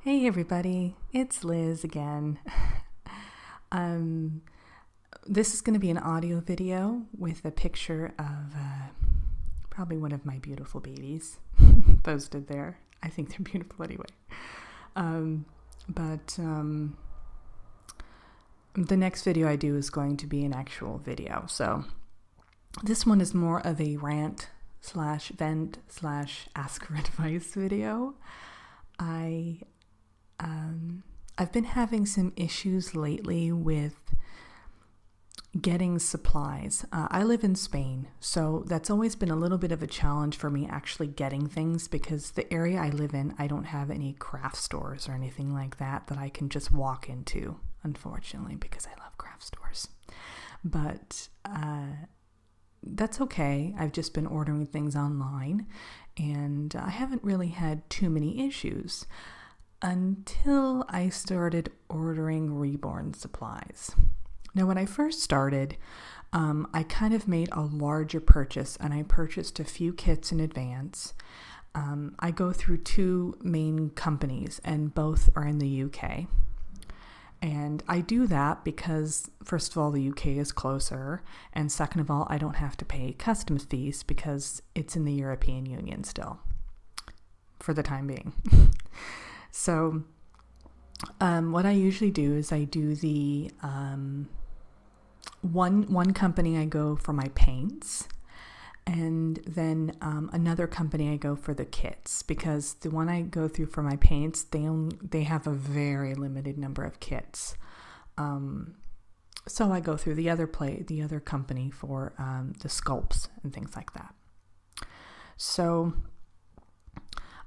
Hey everybody, it's Liz again. This is going to be an audio video with a picture of probably one of my beautiful babies posted there. I think they're beautiful anyway. But the next video I do is going to be an actual video. So this one is more of a rant slash vent slash ask for advice video. I've been having some issues lately with getting supplies. I live in Spain, so that's always been a little bit of a challenge for me actually getting things because the area I live in, I don't have any craft stores or anything like that I can just walk into, unfortunately, because I love craft stores. But that's okay. I've just been ordering things online, and I haven't really had too many issues until I started ordering Reborn supplies. Now, when I first started, I kind of made a larger purchase, and I purchased a few kits in advance. I go through two main companies, and both are in the UK. And I do that because, first of all, the UK is closer, and second of all, I don't have to pay customs fees because it's in the European Union still, for the time being. So what I usually do is I do the one company I go for my paints, and then another company I go for the kits, because the one I go through for my paints, they have a very limited number of kits. So I go through the other company for the sculpts and things like that. So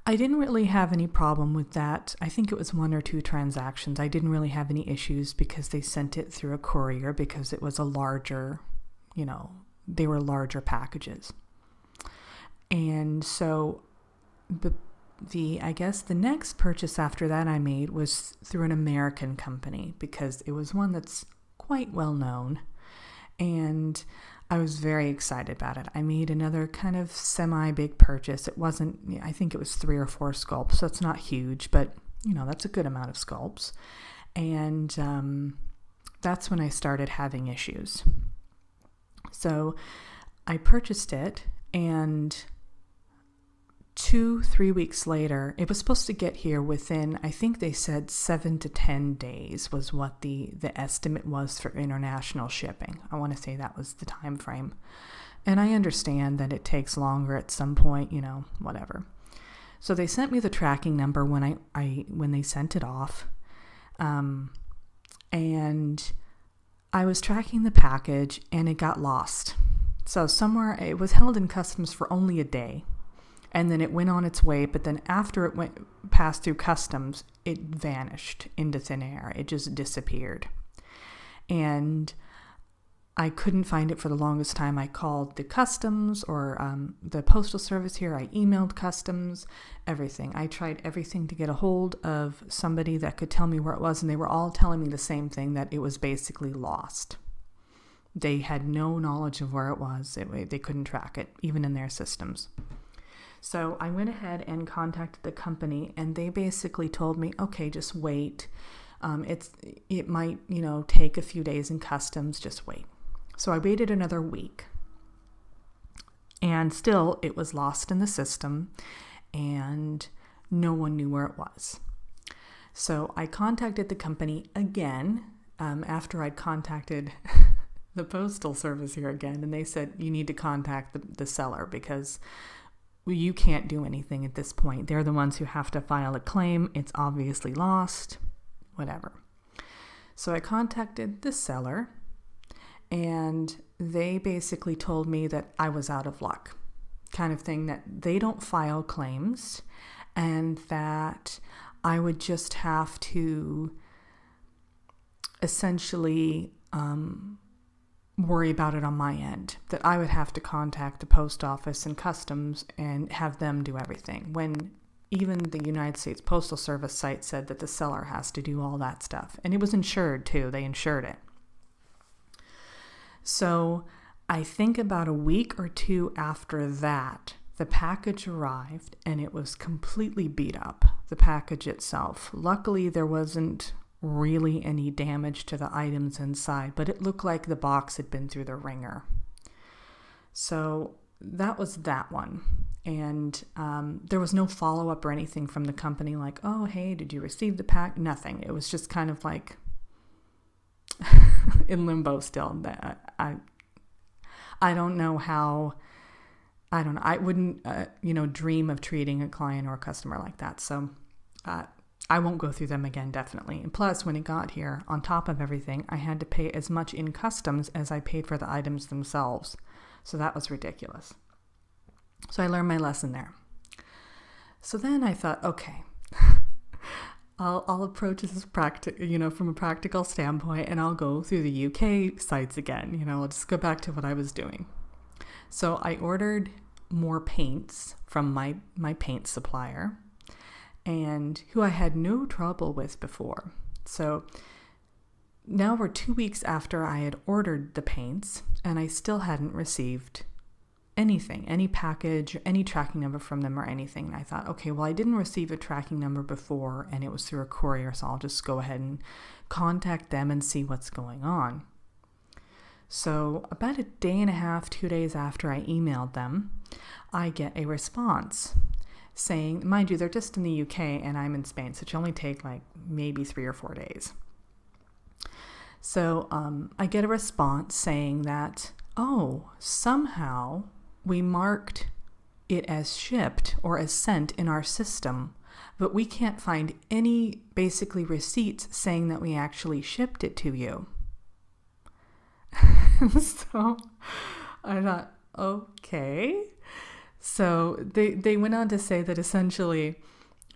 I didn't really have any problem with that. I think it was one or two transactions. I didn't really have any issues because they sent it through a courier because it was a larger, they were larger packages. And so I guess the next purchase after that I made was through an American company because it was one that's quite well known. And I was very excited about it. I made another kind of semi-big purchase. It wasn't, I think it was 3 or 4 sculpts, so it's not huge, but that's a good amount of sculpts. And that's when I started having issues. So I purchased it, and 2-3 weeks later, it was supposed to get here within, I think they said 7 to 10 days was what the estimate was for international shipping. I want to say that was the time frame. And I understand that it takes longer at some point, whatever. So they sent me the tracking number when they sent it off. And I was tracking the package and it got lost. So somewhere it was held in customs for only a day. And then it went on its way, but then after it passed through customs, it vanished into thin air. It just disappeared. And I couldn't find it for the longest time. I called the customs or the postal service here. I emailed customs, everything. I tried everything to get a hold of somebody that could tell me where it was, and they were all telling me the same thing, that it was basically lost. They had no knowledge of where it was. They couldn't track it, even in their systems. So I went ahead and contacted the company, and they basically told me, okay, just wait. It might, take a few days in customs, just wait. So I waited another week, and still it was lost in the system, and no one knew where it was. So I contacted the company again after I'd contacted the postal service here again, and they said, you need to contact the seller because you can't do anything at this point. They're the ones who have to file a claim. It's obviously lost, whatever. So I contacted the seller, and they basically told me that I was out of luck, kind of thing, that they don't file claims, and that I would just have to essentially worry about it on my end, that I would have to contact the post office and customs and have them do everything, when even the United States Postal Service site said that the seller has to do all that stuff. And it was insured too. They insured it. So I think about a week or two after that, the package arrived and it was completely beat up. the package itself. Luckily, there wasn't really any damage to the items inside, but it looked like the box had been through the ringer. So that was that one. And there was no follow-up or anything from the company like, oh, hey, did you receive the pack? Nothing. It was just kind of like in limbo still. I don't know how, I don't know. I wouldn't, dream of treating a client or a customer like that. So I won't go through them again, definitely. And plus, when it got here, on top of everything, I had to pay as much in customs as I paid for the items themselves. So that was ridiculous. So I learned my lesson there. So then I thought, okay, I'll approach this from a practical standpoint, and I'll go through the UK sites again. I'll just go back to what I was doing. So I ordered more paints from my paint supplier, and who I had no trouble with before. So now we're 2 weeks after I had ordered the paints, and I still hadn't received anything, any package, any tracking number from them or anything. And I thought, okay, well, I didn't receive a tracking number before, and it was through a courier, so I'll just go ahead and contact them and see what's going on. So about a day and a half, 2 days after I emailed them, I get a response saying, mind you, they're just in the UK and I'm in Spain, so it should only take like maybe 3 or 4 days. So I get a response saying that, oh, somehow we marked it as shipped or as sent in our system, but we can't find any basically receipts saying that we actually shipped it to you. So I thought, okay. So they went on to say that essentially,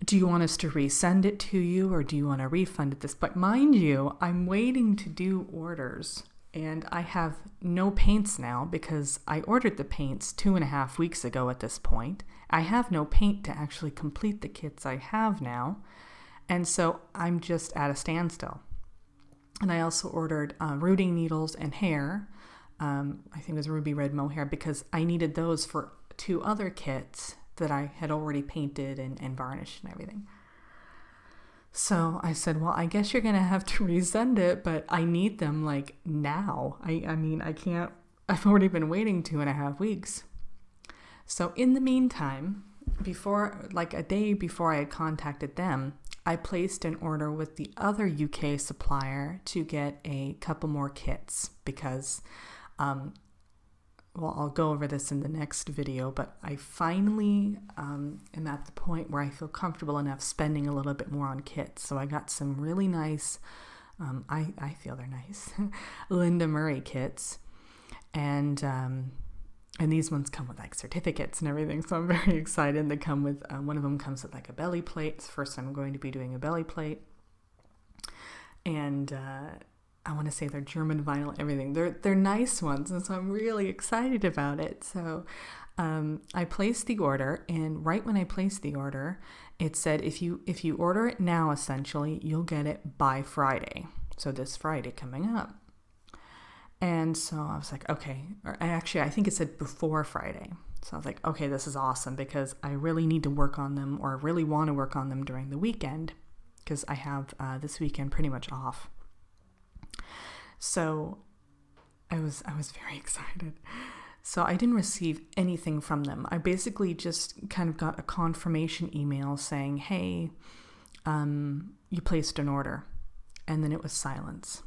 do you want us to resend it to you or do you want a refund at this? But mind you, I'm waiting to do orders. And I have no paints now because I ordered the paints 2.5 weeks ago at this point. I have no paint to actually complete the kits I have now. And so I'm just at a standstill. And I also ordered rooting needles and hair. I think it was ruby red mohair because I needed those for 2 other kits that I had already painted and varnished and everything. So I said, well, I guess you're going to have to resend it, but I need them like now. I mean, I can't, I've already been waiting 2.5 weeks. So in the meantime, a day before I had contacted them, I placed an order with the other UK supplier to get a couple more kits because, I'll go over this in the next video, but I finally am at the point where I feel comfortable enough spending a little bit more on kits. So I got some really nice, I feel they're nice, Linda Murray kits. And these ones come with like certificates and everything. So I'm very excited. They come with, one of them comes with like a belly plate. It's the first time I'm going to be doing a belly plate. And I want to say they're German vinyl, everything. They're nice ones, and so I'm really excited about it. So I placed the order, and right when I placed the order, it said if you order it now, essentially, you'll get it by Friday. So this Friday coming up. And so I was like, okay. Or actually, I think it said before Friday. So I was like, okay, this is awesome because I really need to work on them, or really want to work on them during the weekend because I have this weekend pretty much off. So I was very excited. So I didn't receive anything from them. I basically just kind of got a confirmation email saying, hey, you placed an order. And then it was silence.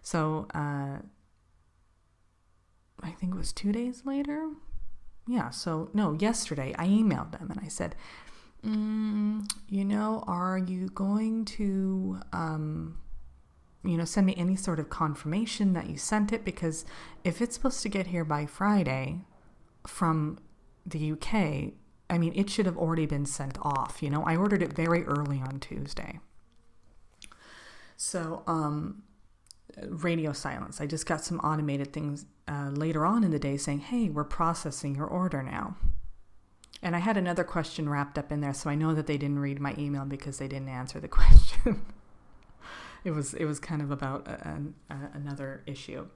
So I think it was 2 days later. Yeah, so no, yesterday I emailed them and I said, are you going to send me any sort of confirmation that you sent it, because if it's supposed to get here by Friday from the UK, I mean, it should have already been sent off. I ordered it very early on Tuesday. So, radio silence. I just got some automated things later on in the day saying, hey, we're processing your order now. And I had another question wrapped up in there, so I know that they didn't read my email because they didn't answer the question. It was kind of about another issue.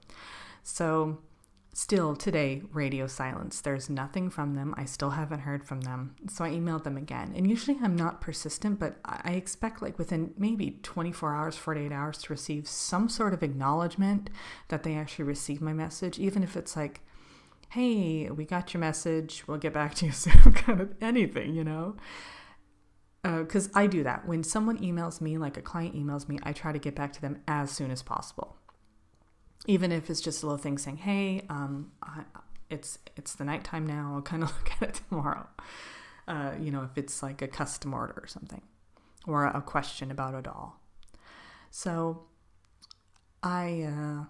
So Still today, radio silence. There's nothing from them. I still haven't heard from them. So I emailed them again. And usually I'm not persistent, but I expect like within maybe 24 hours, 48 hours to receive some sort of acknowledgement that they actually received my message, even if it's like, hey, we got your message, we'll get back to you soon, kind of anything, you know? Because I do that. When someone emails me, like a client emails me, I try to get back to them as soon as possible. Even if it's just a little thing saying, hey, it's the nighttime now, I'll kind of look at it tomorrow. If it's like a custom order or something, or a question about a doll. So I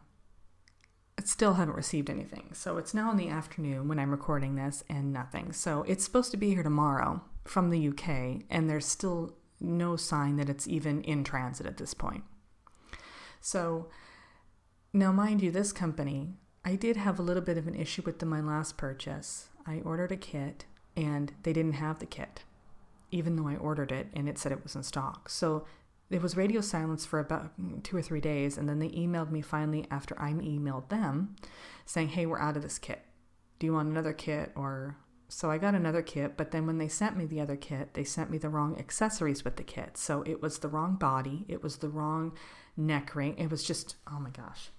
still haven't received anything. So it's now in the afternoon when I'm recording this and nothing. So it's supposed to be here tomorrow from the UK, and there's still no sign that it's even in transit at this point. So now, mind you, this company, I did have a little bit of an issue with my last purchase. I ordered a kit and they didn't have the kit, even though I ordered it and it said it was in stock. So it was radio silence for about 2 or 3 days, and then they emailed me finally after I emailed them saying, hey, we're out of this kit. Do you want another kit? So I got another kit, but then when they sent me the other kit, they sent me the wrong accessories with the kit. So it was the wrong body, it was the wrong neck ring, it was just, oh my gosh.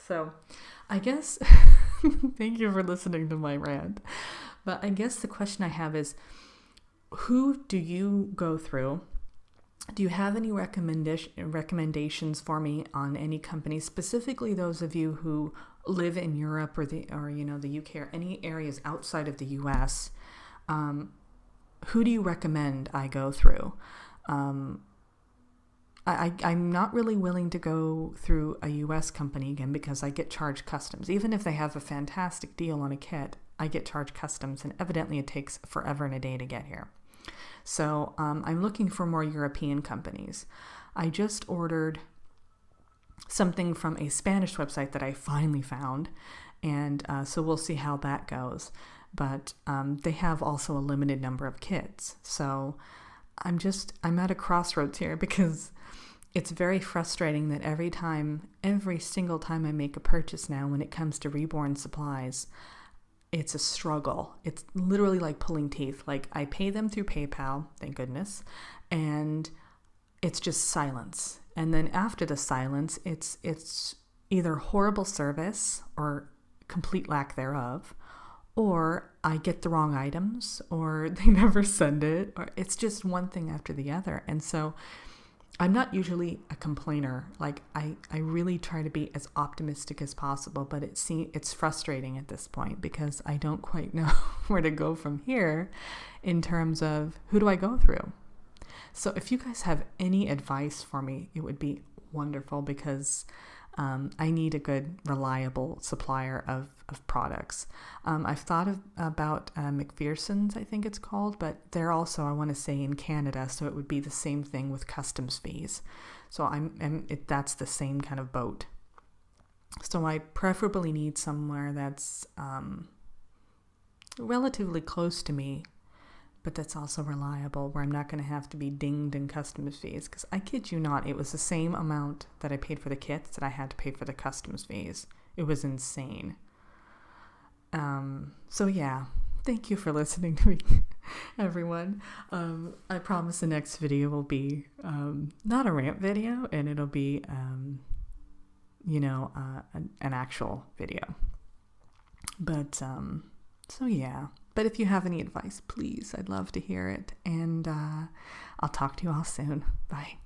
So I guess, thank you for listening to my rant, but I guess the question I have is, who do you go through? Do you have any recommendations for me on any companies, specifically those of you who live in Europe or the UK or any areas outside of the US? Who do you recommend I go through? I'm not really willing to go through a US company again because I get charged customs. Even if they have a fantastic deal on a kit, I get charged customs, and evidently it takes forever and a day to get here. So I'm looking for more European companies. I just ordered something from a Spanish website that I finally found, and so we'll see how that goes. But they have also a limited number of kits. So I'm at a crossroads here because it's very frustrating that every single time I make a purchase now when it comes to Reborn supplies, it's a struggle. It's literally like pulling teeth. Like I pay them through PayPal, thank goodness, and it's just silence. And then after the silence, it's either horrible service or complete lack thereof, or I get the wrong items, or they never send it, or it's just one thing after the other. And so I'm not usually a complainer. Like I really try to be as optimistic as possible, but it's frustrating at this point because I don't quite know where to go from here in terms of who do I go through. So if you guys have any advice for me, it would be wonderful because I need a good, reliable supplier of products. I've thought about McPherson's, I think it's called, but they're also, I want to say, in Canada, so it would be the same thing with customs fees. So that's the same kind of boat. So I preferably need somewhere that's relatively close to me, but that's also reliable, where I'm not going to have to be dinged in customs fees. Because I kid you not, it was the same amount that I paid for the kits that I had to pay for the customs fees. It was insane. So yeah, thank you for listening to me, everyone. I promise the next video will be not a rant video, and it'll be an actual video. But so yeah. But if you have any advice, please, I'd love to hear it. And I'll talk to you all soon. Bye.